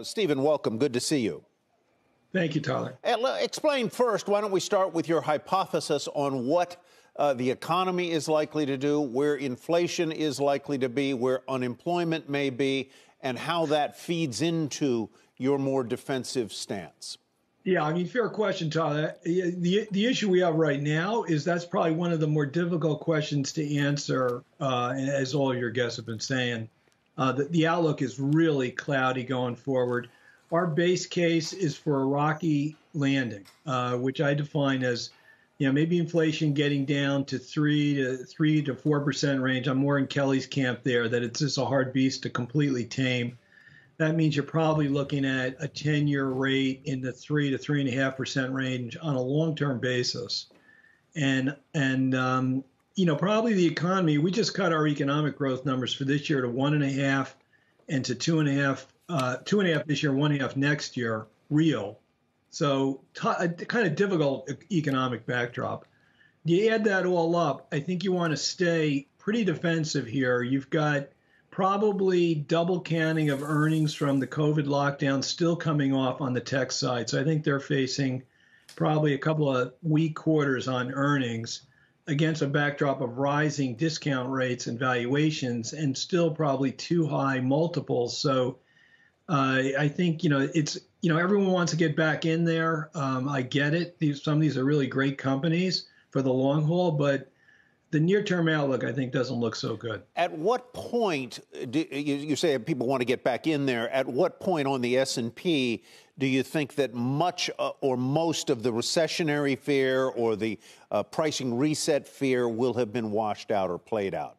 Stephen, welcome. Good to see you. Thank you, Tyler. Explain first, why don't we start with your hypothesis on what the economy is likely to do, where inflation is likely to be, where unemployment may be, and how that feeds into your more defensive stance. Yeah, I mean, fair question, Tyler. The issue we have right now is that's probably one of the more difficult questions to answer, as all of your guests have been saying. The outlook is really cloudy going forward. Our base case is for a rocky landing, which I define as, maybe inflation getting down to 3 to 4% range. I'm more in Kelly's camp there, that it's just a hard beast to completely tame. That means you're probably looking at a 10-year rate in the 3 to 3.5% range on a long-term basis. And probably the economy, we just cut our economic growth numbers for this year to 1.5 and to 2.5, 2.5 this year, 1.5 next year, real. So a kind of difficult economic backdrop. You add that all up, I think you want to stay pretty defensive here. You've got probably double counting of earnings from the COVID lockdown still coming off on the tech side. So I think they're facing probably a couple of weak quarters on earnings against a backdrop of rising discount rates and valuations and still probably too high multiples. So I think, it's, everyone wants to get back in there. I get it. Some of these are really great companies for the long haul, but the near-term outlook, I think, doesn't look so good. At what point, you say people want to get back in there, at what point on the S&P do you think that much or most of the recessionary fear or the pricing reset fear will have been washed out or played out?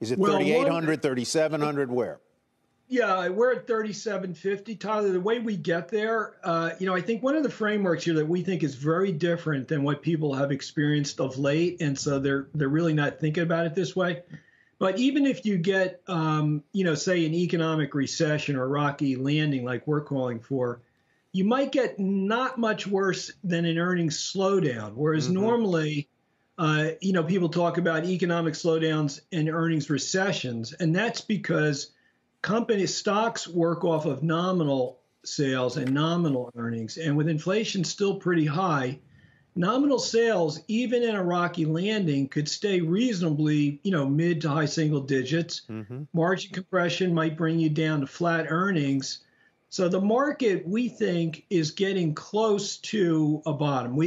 Is it 3,800, 3,700, where? Yeah, we're at 3,750, Tyler. The way we get there, I think one of the frameworks here that we think is very different than what people have experienced of late, and so they're really not thinking about it this way. But even if you get, say an economic recession or rocky landing like we're calling for, you might get not much worse than an earnings slowdown, whereas normally, people talk about economic slowdowns and earnings recessions, and that's because stocks work off of nominal sales and nominal earnings. And with inflation still pretty high, nominal sales, even in a rocky landing, could stay reasonably, mid to high single digits. Margin compression might bring you down to flat earnings. So the market, we think, is getting close to a bottom.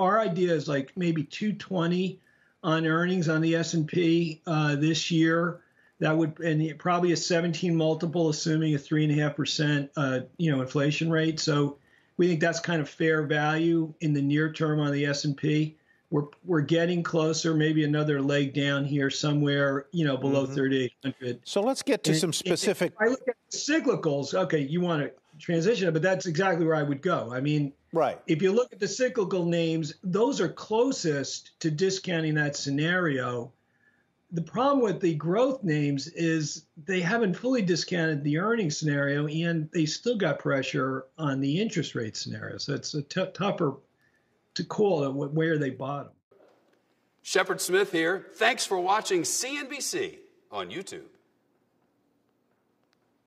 Our idea is like maybe 220 on earnings on the S&P this year. That would, and probably a 17 multiple, assuming a 3.5%, inflation rate. So we think that's kind of fair value in the near term on the S&P. We're getting closer, maybe another leg down here somewhere, below 3,800. So let's get to some specific. If I look at cyclicals. Okay, you want to transition it, but that's exactly where I would go. I mean, right. If you look at the cyclical names, those are closest to discounting that scenario. The problem with the growth names is they haven't fully discounted the earnings scenario, and they still got pressure on the interest rate scenario. So it's tougher to call where they bottom. Shepard Smith here. Thanks for watching CNBC on YouTube.